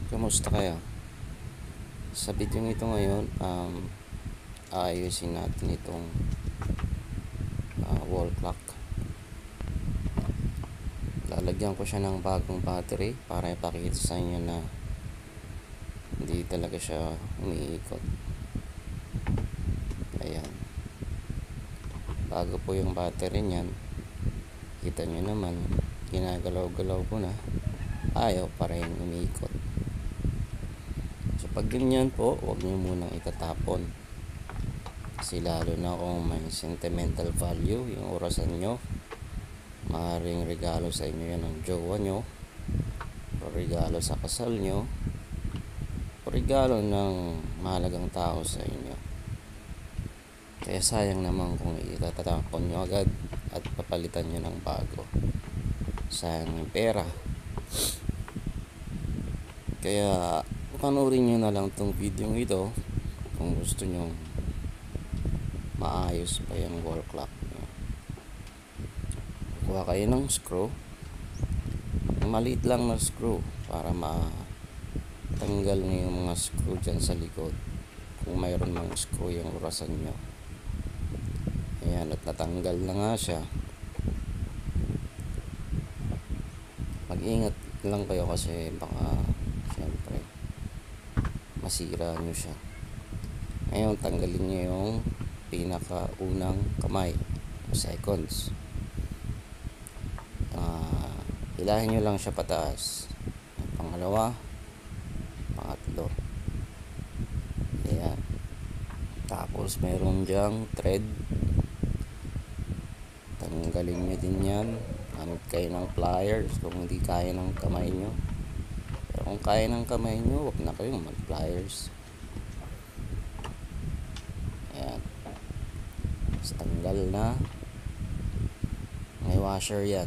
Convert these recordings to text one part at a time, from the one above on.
Kamusta kaya? Sa video ito ngayon, aayusin natin itong wall clock. Lalagyan ko siya ng bagong battery para ipakita sa inyo na hindi talaga siya umiikot. Ayan. Bago po yung battery niyan, kita nyo naman, ginagalaw-galaw ko na, ayaw pa rin umiikot. So pag ganyan po, huwag nyo munang itatapon. Kasi lalo na kung may sentimental value yung orasan nyo, maaaring regalo sa inyo yan ng jowa nyo, o regalo sa kasal nyo, o regalo ng mahalagang tao sa inyo. Kaya sayang naman kung itatapon nyo agad at papalitan nyo ng bago. Sayang yung pera. Kaya panoorin nyo na lang tong video ito kung gusto nyo maayos pa yung wall clock nyo. Kuha kayo ng screw, maliit lang na screw, para matanggal nyo yung mga screw dyan sa likod kung mayroon mang screw yung orasan nyo. Ayan, at natanggal na nga siya. Mag-ingat lang kayo kasi baka syempre masira nyo siya. Ngayon, tanggalin nyo yung pinakaunang kamay, seconds. Hilahin nyo lang siya pataas. Pangalawa, pangatlo. Ayan. Tapos meron dyang thread. Tanggalin nyo din yan. Gamit kayo ng pliers kung hindi kaya ng kamay nyo. Pero kung kaya ng kamay nyo, huwag na kayong mag pliers. Ayan. Tapos tanggal na. May washer yan.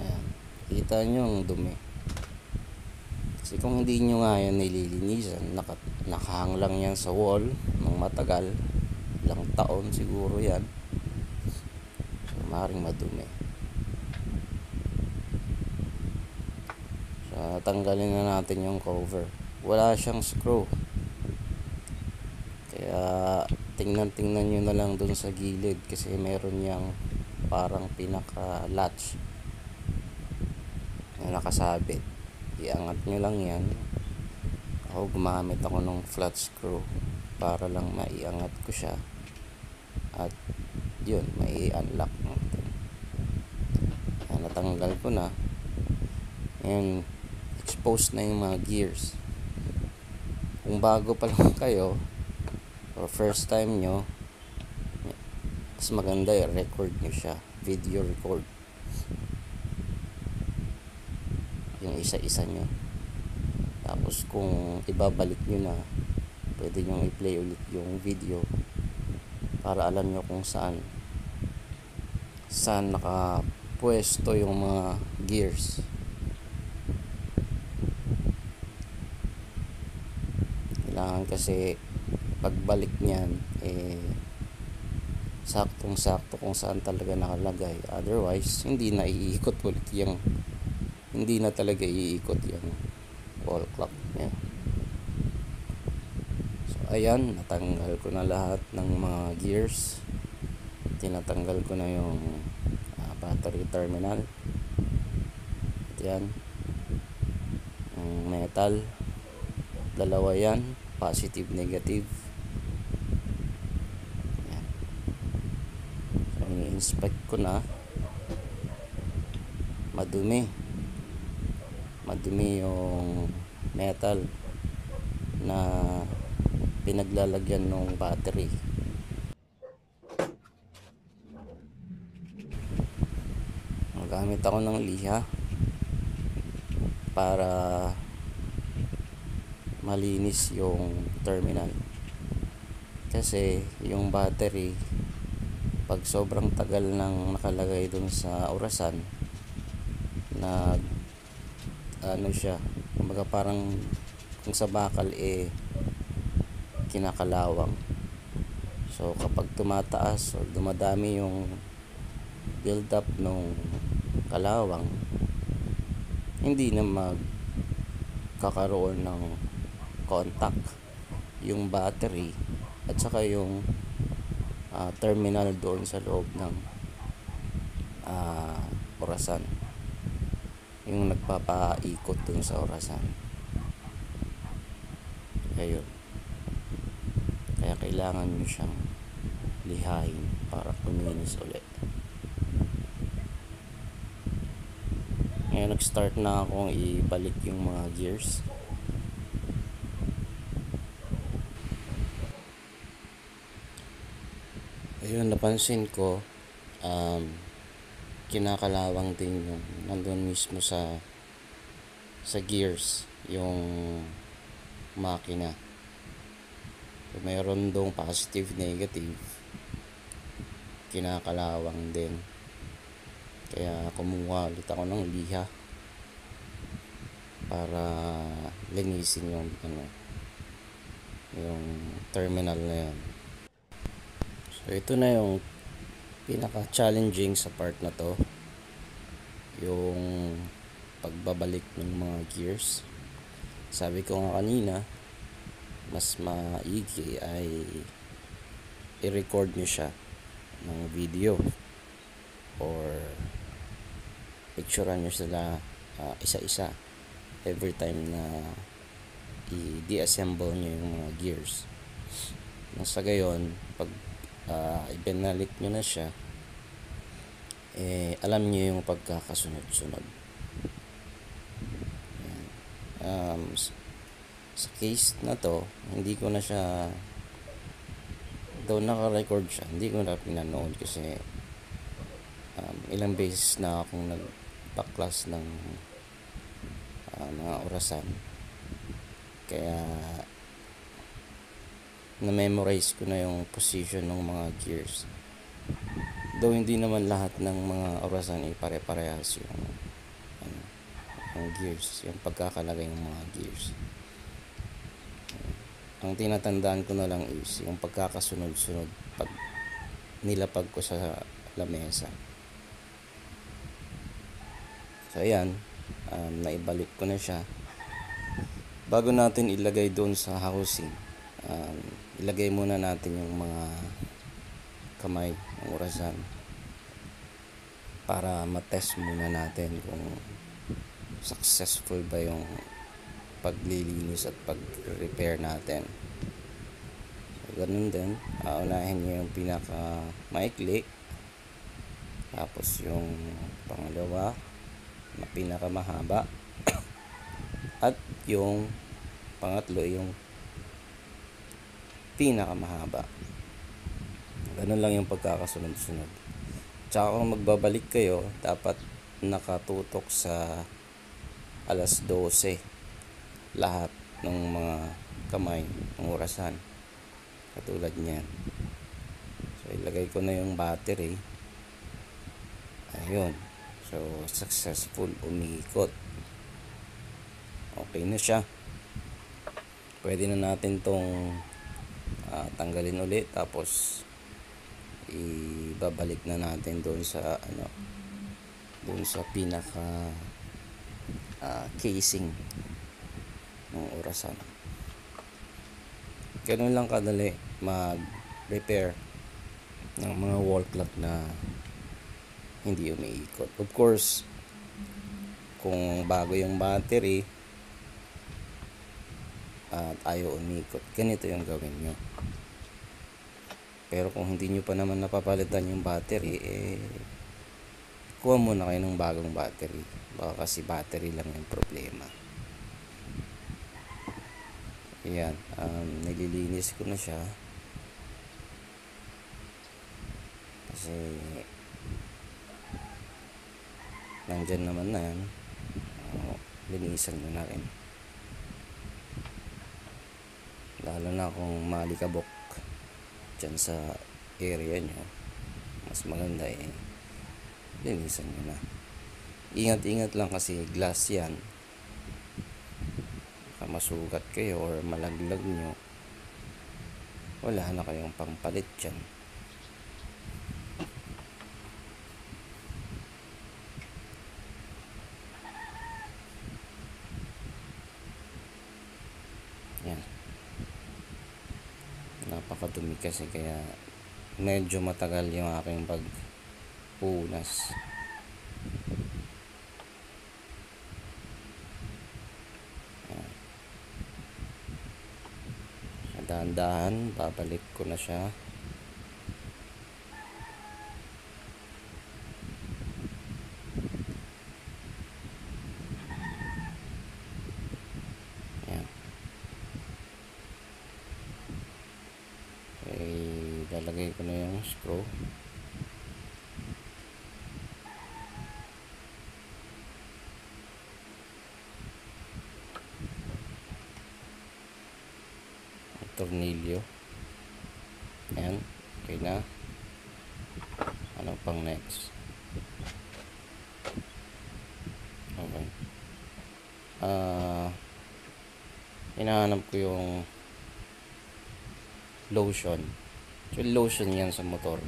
Ayan. Kita nyo ang dumi. Kasi kung hindi nyo nga yan nililinisan, nakahang lang yan sa wall ng matagal, ilang taon siguro yan, so maaaring madumi. So tanggalin na natin yung cover. Wala siyang screw, kaya tingnan nyo na lang dun sa gilid kasi meron yang parang pinaka latch na nakasabit. Iangat nyo lang yan. Ako gumamit ako ng flat screw para lang maiangat ko siya at yun, mai-unlock natin. Ayan, natanggal ko na. Ayan, exposed na yung mga gears. Kung bago pa lang kayo or first time nyo, mas maganda record nyo siya, video record yung isa-isa nyo. Tapos kung ibabalik nyo na, pwede nyo i-play ulit yung video para alam nyo kung saan nakapwesto yung mga gears. Kailangan kasi pagbalik nyan saktong-sakto kung saan talaga nakalagay. Otherwise, hindi na iikot ulit yung hindi na talaga iikot yung wall clock niya. So ayan, natanggal ko na lahat ng mga gears. Tinatanggal ko na yung battery terminal. At yan, yung metal, dalawa yan, positive, negative. Yan. So i-inspect ko na. Madumi yung metal na pinaglalagyan ng battery. Magamit ako ng liha para malinis yung terminal. Kasi yung battery, pag sobrang tagal nang nakalagay dun sa orasan, siya, kumbaga parang kung sa bakal kinakalawang. So kapag tumataas o dumadami yung build up ng kalawang, hindi na magkakaroon ng contact yung battery at saka yung terminal doon sa loob ng orasan, yung nagpapaikot dun sa orasan. Ayun, kaya kailangan nyo siyang lihain para kuminis ulit. Ngayon nag-start na akong ibalik yung mga gears. Ayun, napansin ko kinakalawang din yung nandun mismo sa gears yung makina. So, mayroon dong positive, negative, kinakalawang din. Kaya kumuha ulit ako ng liha para linisin yung yung terminal na yun. So ito na yung pinaka-challenging sa part na to, yung pagbabalik ng mga gears. Sabi ko nga kanina, mas maigi ay i-record nyo siya ng video or picturean nyo sila isa-isa every time na i-deassemble nyo yung mga gears. Nasa gayon, pag ibinalik nyo na siya, alam nyo yung pagkakasunod-sunod. Sa case na to, hindi ko na siya, though naka-record siya, hindi ko na pinanood kasi ilang beses na akong nagpa-class ng mga orasan, kaya na-memorize ko na yung position ng mga gears. Though hindi naman lahat ng mga orasan ay pare-parehas yung gears, yung pagkakalagay ng mga gears. Ang tinatandaan ko na lang is yung pagkakasunod-sunod pag nilapag ko sa lamesa. So ayan, naibalik ko na siya. Bago natin ilagay doon sa housing, ilagay muna natin yung mga kamay ng orasan para matest muna natin kung successful ba yung paglilinis at pag-repair natin. So, ganun din, unahin nyo yung pinaka maikli, tapos yung pangalawa na pinaka mahaba, at yung pangatlo yung pinakamahaba. Ganun lang yung pagkakasunod-sunod. Tsaka kung magbabalik kayo, dapat nakatutok sa 12:00 lahat ng mga kamay ng orasan, katulad niyan. So ilagay ko na yung battery. Ayun, so successful, umiikot, okay na siya. Pwede na natin tong tanggalin ulit, tapos ibabalik na natin doon sa doon sa pinaka casing ng orasan. Ganun lang kadali mag-repair ng mga wall clock na hindi umiikot. Of course, kung bago yung battery at ayaw umikot, ganito yung gawin nyo. Pero kung hindi nyo pa naman napapalitan yung battery, kuha muna kayo ng bagong battery. Baka kasi battery lang yung problema. Ayan, nililinis ko na siya kasi nandyan naman na yan. Linisan nyo na rin, lalo na kung malikabok dyan sa area nyo. Mas maganda linisan nyo na. Ingat-ingat lang kasi glass yan, baka masugat kayo or malaglag nyo, wala na kayong pangpalit dyan. napakadumi kasi, kaya medyo matagal yung aking pagpunas. Dahan-dahan babalik ko na siya. Ayan. Lalagay ko na yung screw. Tornilyo. Ayan, okay na. Ano pang next? Okay. Hinahanap ko yung lotion. So, lotion yan sa motor.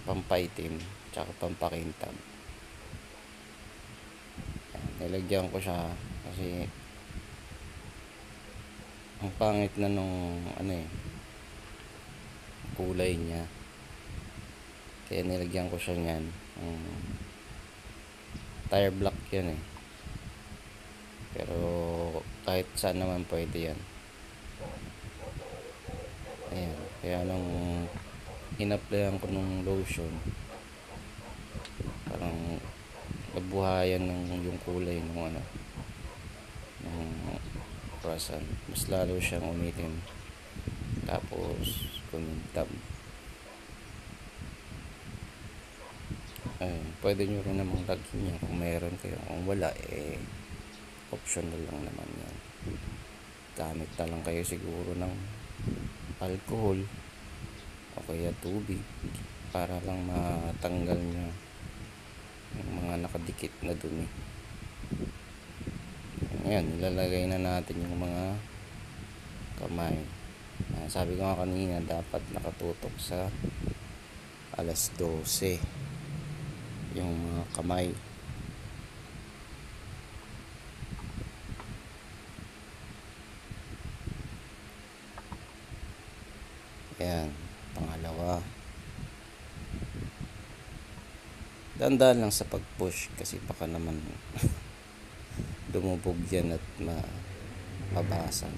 Pampaitim, tsaka pampakintab. Ayan, nilagyan ko siya kasi ang pangit na nung kulay niya, kaya nilagyan ko siya niyan. Tire block yan pero kahit saan naman pwede yan. Ayan, kaya nung in-applyan ko nung lotion, parang nabuhayan yung kulay nung orasan, mas lalo siyang umitim, tapos kumintab. Ayun, pwede nyo rin namang lagyan yan kung meron kayo. Kung wala, optional lang naman yan. Gamit na lang kayo siguro ng alcohol o kaya tubig para lang matanggal nyo yung mga nakadikit na dumi. Ayan, ilalagay na natin yung mga kamay. Sabi ko nga kanina, dapat nakatutok sa 12:00 yung mga kamay. Ayan, pangalawa. Dahan-dahan lang sa pag-push kasi baka naman dumubog yan at mabasan.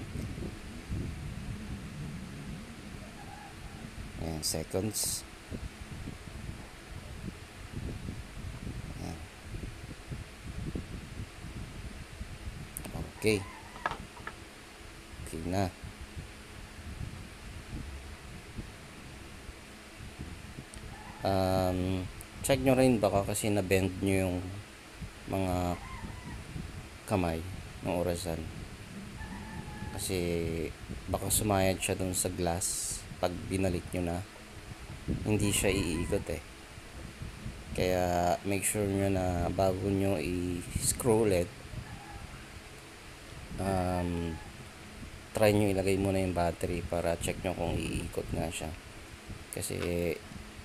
Ayan, seconds. Ayan. Okay. Okay na. Check nyo rin baka kasi na-bend nyo yung mga kamay ng orasan, kasi baka sumayad siya dun sa glass. Pag binalik nyo na, hindi siya iikot kaya make sure nyo na bago nyo i-screw ulit, try nyo ilagay muna yung battery para check nyo kung iikot nga siya. Kasi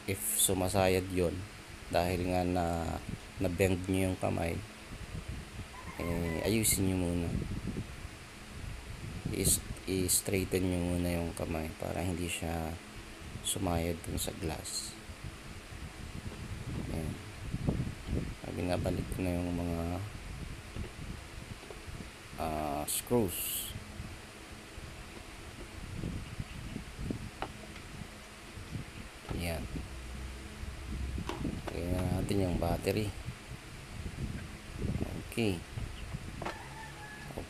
if sumasayad yon dahil nga na bend nyo yung kamay, ayusin nyo muna, i-straighten nyo muna yung kamay para hindi siya sumayad dun sa glass. Ayan, binabalik ko na yung mga screws. Ayan, lagyan na natin yung battery.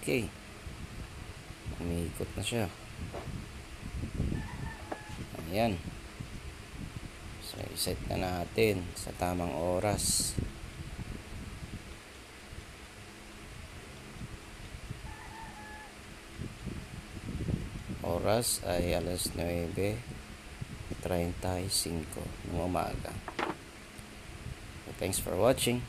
Okay, umiikot na siya. Ayan, so i-set na natin sa tamang oras. Oras ay 9:35 ng umaga. Thanks for watching.